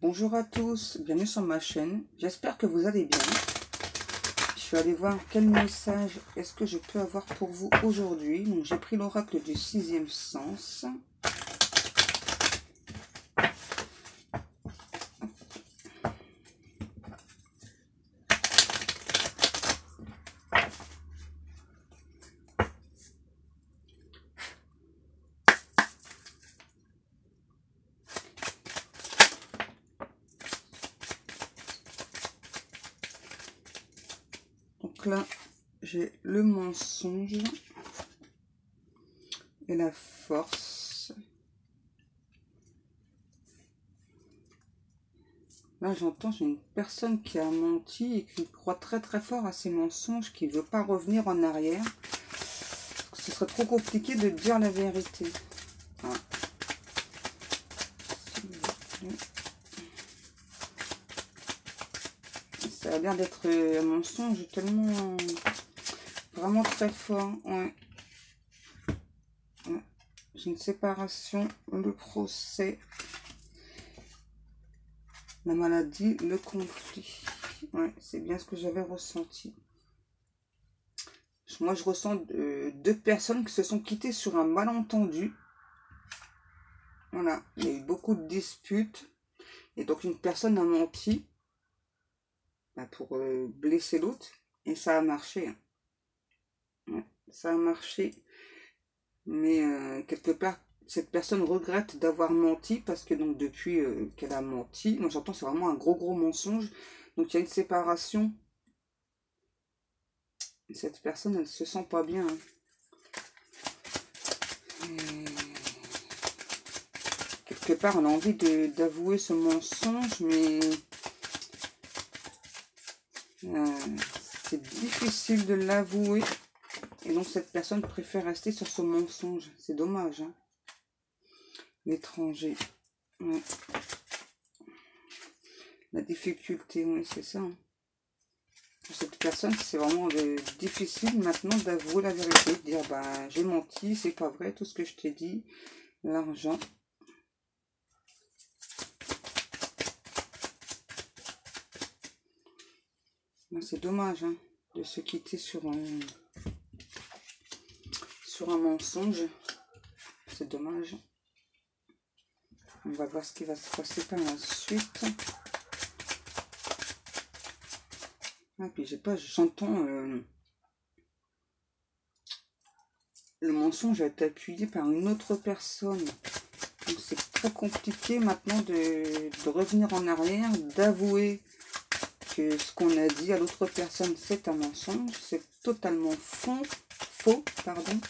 Bonjour à tous, bienvenue sur ma chaîne, j'espère que vous allez bien. Je vais aller voir quel message est-ce que je peux avoir pour vous aujourd'hui. Donc j'ai pris l'oracle du sixième sens. Donc là, j'ai le mensonge et la force. Là, j'entends, j'ai une personne qui a menti et qui croit très très fort à ses mensonges, qui ne veut pas revenir en arrière. Ce serait trop compliqué de dire la vérité. Voilà. Ça a l'air d'être un mensonge tellement... vraiment très fort. Ouais. Ouais. J'ai une séparation, le procès, la maladie, le conflit. Ouais, c'est bien ce que j'avais ressenti. Moi, je ressens deux personnes qui se sont quittées sur un malentendu. Voilà, il y a eu beaucoup de disputes. Et donc, une personne a menti pour blesser l'autre. Et ça a marché. Ouais, ça a marché. Mais quelque part, cette personne regrette d'avoir menti. Parce que donc depuis qu'elle a menti, moi j'entends c'est vraiment un gros mensonge. Donc, il y a une séparation. Cette personne, elle se sent pas bien. Quelque part, on a envie d'avouer ce mensonge, mais c'est difficile de l'avouer. Et donc, cette personne préfère rester sur ce mensonge. C'est dommage. Hein. L'étranger. Ouais. La difficulté, oui, c'est ça. Hein. Pour cette personne, c'est vraiment difficile maintenant d'avouer la vérité. De dire, bah, j'ai menti, c'est pas vrai, tout ce que je t'ai dit. L'argent. C'est dommage hein, de se quitter sur un mensonge. C'est dommage. On va voir ce qui va se passer par la suite. Ah, puis j'entends le mensonge a été appuyé par une autre personne. Donc c'est très compliqué maintenant de revenir en arrière, d'avouer que ce qu'on a dit à l'autre personne c'est un mensonge, c'est totalement faux, pardon.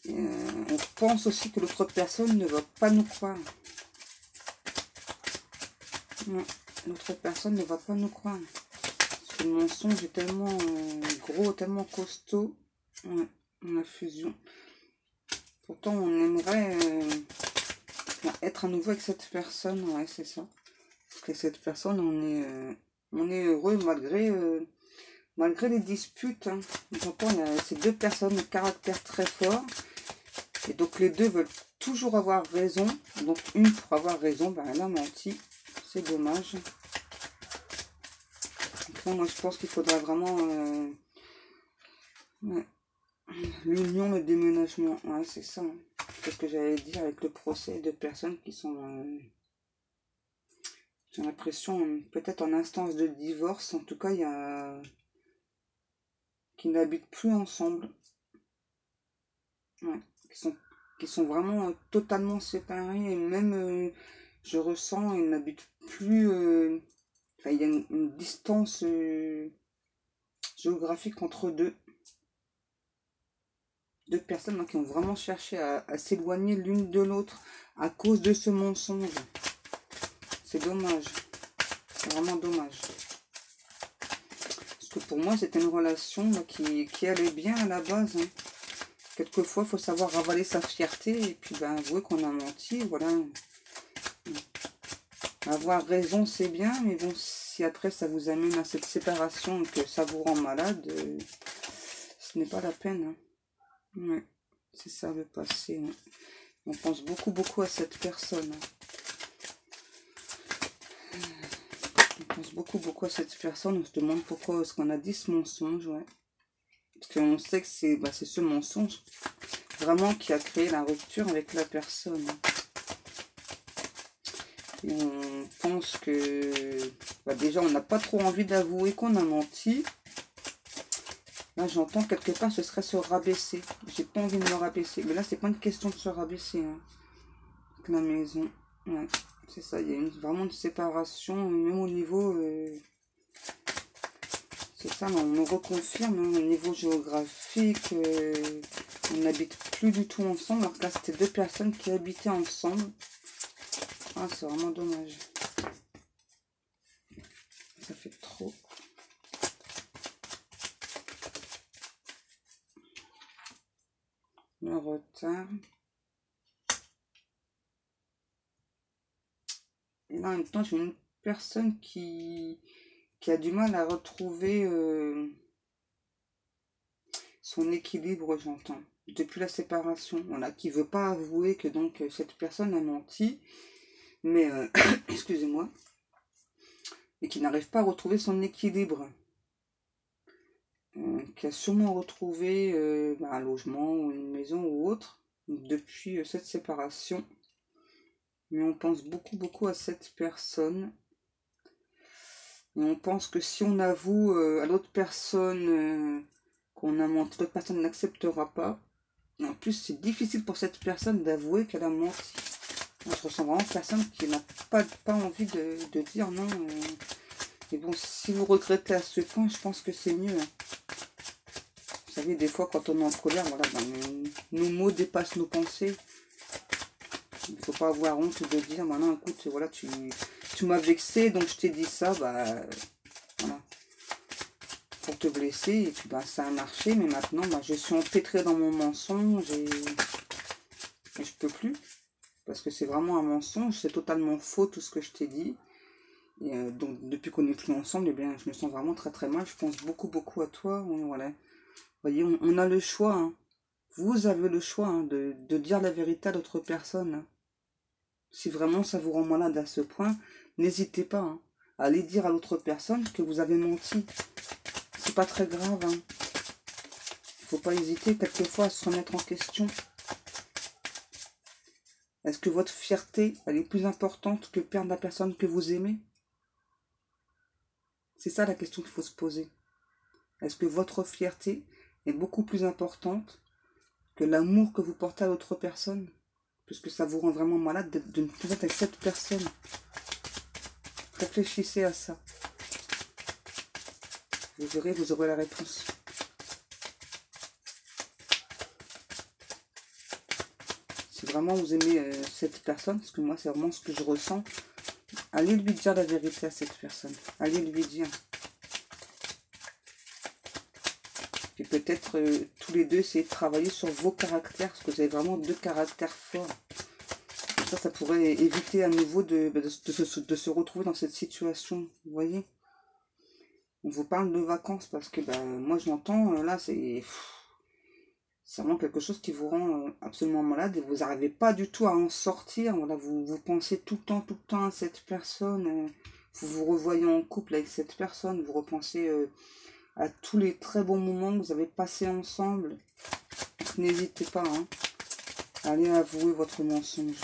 On pense aussi que l'autre personne ne va pas nous croire. L'autre personne ne va pas nous croire. Parce que le mensonge est tellement gros, tellement costaud. Ouais, la fusion. Pourtant, on aimerait être à nouveau avec cette personne. Ouais, c'est ça. Parce que cette personne, on est heureux malgré les disputes. Hein. J'entends, il y a ces deux personnes de caractère très fort. Et donc, les deux veulent toujours avoir raison. Donc, une pour avoir raison, ben, elle a menti. C'est dommage. Donc, là, moi, je pense qu'il faudra vraiment... ouais. L'union, le déménagement, ouais, c'est ça. Hein. C'est ce que j'allais dire avec le procès de personnes qui sont, j'ai l'impression, peut-être en instance de divorce. En tout cas, il y a qui n'habitent plus ensemble. Ouais, qui sont vraiment totalement séparés. Et même, je ressens, ils n'habitent plus... enfin, il y a une distance géographique entre deux personnes hein, qui ont vraiment cherché à s'éloigner l'une de l'autre à cause de ce mensonge. C'est dommage. C'est vraiment dommage. Parce que pour moi, c'était une relation là, qui allait bien à la base. Hein. Quelquefois, il faut savoir avaler sa fierté et puis ben, avouer qu'on a menti. Voilà. Avoir raison, c'est bien, mais bon, si après ça vous amène à cette séparation et que ça vous rend malade, ce n'est pas la peine. Hein. Ouais, c'est ça le passé. Hein. On pense beaucoup à cette personne. On pense beaucoup à cette personne. On se demande pourquoi est-ce qu'on a dit ce mensonge, ouais. Parce qu'on sait que c'est ce mensonge vraiment qui a créé la rupture avec la personne. Et on pense que déjà on n'a pas trop envie d'avouer qu'on a menti. Là j'entends quelque part ce serait se rabaisser. J'ai pas envie de me rabaisser. Mais là c'est pas une question de se rabaisser. Hein. Avec la maison. Ouais, c'est ça, il y a vraiment une séparation, même au niveau... c'est ça, on nous reconfirme hein, au niveau géographique. On n'habite plus du tout ensemble. Alors que là c'était deux personnes qui habitaient ensemble. Ah, c'est vraiment dommage. Ça fait trop. Le retard. Et là, en même temps, j'ai une personne qui a du mal à retrouver son équilibre, j'entends. Depuis la séparation. Voilà, qui veut pas avouer que donc cette personne a menti. Mais, excusez-moi. Et qui n'arrive pas à retrouver son équilibre. Qui a sûrement retrouvé un logement ou une maison ou autre depuis cette séparation. Mais on pense beaucoup à cette personne. Et on pense que si on avoue à l'autre personne qu'on a menti, l'autre personne n'acceptera pas. Et en plus, c'est difficile pour cette personne d'avouer qu'elle a menti. Moi, je ressens vraiment personne qui n'a pas envie de dire non. Mais bon, si vous regrettez à ce point, je pense que c'est mieux. Hein. Vous savez, des fois, quand on est en colère, voilà, nos mots dépassent nos pensées. Il ne faut pas avoir honte de dire, maintenant, écoute, voilà, tu m'as vexé, donc je t'ai dit ça, voilà, pour te blesser, et puis ça a marché, mais maintenant, je suis empêtrée dans mon mensonge, et je peux plus, parce que c'est vraiment un mensonge, c'est totalement faux tout ce que je t'ai dit, et donc depuis qu'on n'est plus ensemble, eh bien, je me sens vraiment très mal, je pense beaucoup à toi, voilà. Vous voyez, on a le choix, hein. Vous avez le choix hein, de dire la vérité à l'autre personne, hein. Si vraiment ça vous rend malade à ce point, n'hésitez pas hein, à aller dire à l'autre personne que vous avez menti. C'est pas très grave. Hein. Il faut pas hésiter quelquefois à se remettre en question. Est-ce que votre fierté, elle est plus importante que perdre la personne que vous aimez? C'est ça la question qu'il faut se poser. Est-ce que votre fierté est beaucoup plus importante que l'amour que vous portez à l'autre personne? Puisque ça vous rend vraiment malade de ne plus être avec cette personne. Réfléchissez à ça. Vous verrez, vous aurez la réponse. Si vraiment vous aimez cette personne, parce que moi c'est vraiment ce que je ressens, allez lui dire la vérité à cette personne. Allez lui dire. Puis peut-être tous les deux essayer de travailler sur vos caractères, parce que vous avez vraiment deux caractères forts. Ça pourrait éviter à nouveau de se retrouver dans cette situation, vous voyez. On vous parle de vacances parce que moi je l'entends, là c'est vraiment quelque chose qui vous rend absolument malade et vous n'arrivez pas du tout à en sortir. Voilà, vous pensez tout le temps à cette personne, vous vous revoyez en couple avec cette personne, vous repensez à tous les très bons moments que vous avez passés ensemble. N'hésitez pas hein, à aller avouer votre mensonge.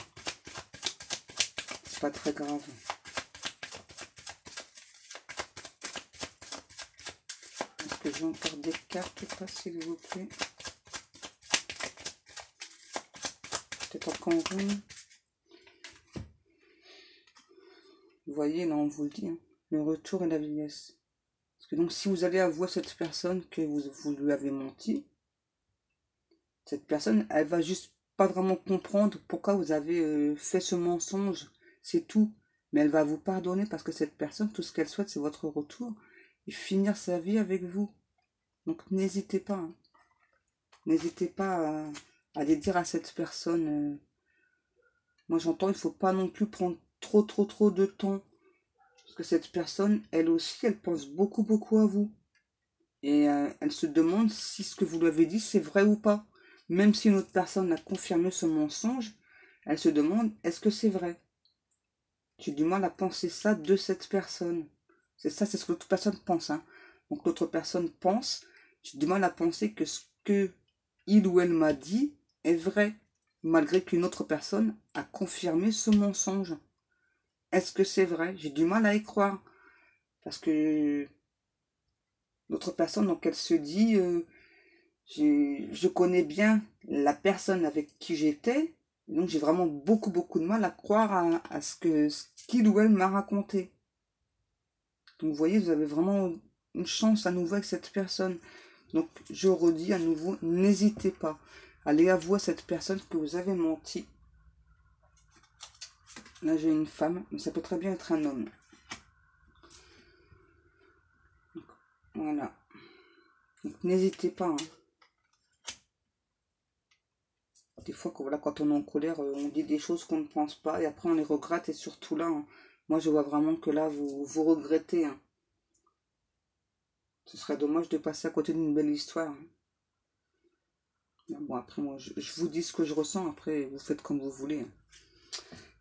Pas très grave. Est-ce que j'ai encore des cartes ou pas, s'il vous plaît? Peut-être encore une. Vous voyez, là, on vous le dit. Hein, le retour et la vieillesse. Parce que donc, si vous allez avouer à cette personne que vous lui avez menti, cette personne, elle va juste pas vraiment comprendre pourquoi vous avez fait ce mensonge. C'est tout. Mais elle va vous pardonner parce que cette personne, tout ce qu'elle souhaite, c'est votre retour et finir sa vie avec vous. Donc n'hésitez pas. Hein. N'hésitez pas à aller dire à cette personne. Moi j'entends, il ne faut pas non plus prendre trop de temps. Parce que cette personne, elle aussi, elle pense beaucoup à vous. Et elle se demande si ce que vous lui avez dit, c'est vrai ou pas. Même si une autre personne a confirmé ce mensonge, elle se demande, est-ce que c'est vrai? J'ai du mal à penser ça de cette personne. C'est ça, c'est ce que l'autre personne pense. Hein. Donc l'autre personne pense, j'ai du mal à penser que ce que il ou elle m'a dit est vrai, malgré qu'une autre personne a confirmé ce mensonge. Est-ce que c'est vrai? J'ai du mal à y croire. Parce que l'autre personne, donc elle se dit, je connais bien la personne avec qui j'étais, donc j'ai vraiment beaucoup de mal à croire à ce qu'il ou elle m'a raconté. Donc vous voyez, vous avez vraiment une chance à nouveau avec cette personne. Donc je redis à nouveau, n'hésitez pas. Allez avouer à cette personne que vous avez menti. Là j'ai une femme, mais ça peut très bien être un homme. Donc, voilà. Donc n'hésitez pas. Hein. Des fois, quand on est en colère, on dit des choses qu'on ne pense pas et après on les regrette. Et surtout là, hein, moi je vois vraiment que là, vous regrettez. Hein. Ce serait dommage de passer à côté d'une belle histoire. Hein. Bon, après, moi, je vous dis ce que je ressens. Après, vous faites comme vous voulez. Hein.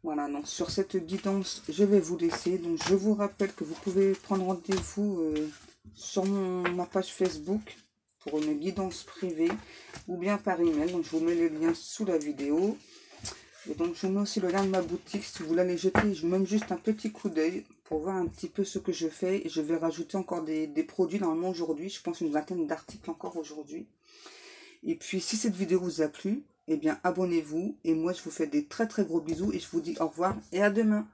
Voilà, donc sur cette guidance, je vais vous laisser. Donc, je vous rappelle que vous pouvez prendre rendez-vous sur ma page Facebook pour une guidance privée ou bien par email. Donc, je vous mets les liens sous la vidéo. Et donc, je vous mets aussi le lien de ma boutique. Si vous voulez aller jeter même juste un petit coup d'œil pour voir un petit peu ce que je fais. Et je vais rajouter encore des produits normalement aujourd'hui. Je pense une vingtaine d'articles encore aujourd'hui. Et puis, si cette vidéo vous a plu, eh bien, abonnez-vous. Et moi, je vous fais des très gros bisous. Et je vous dis au revoir et à demain.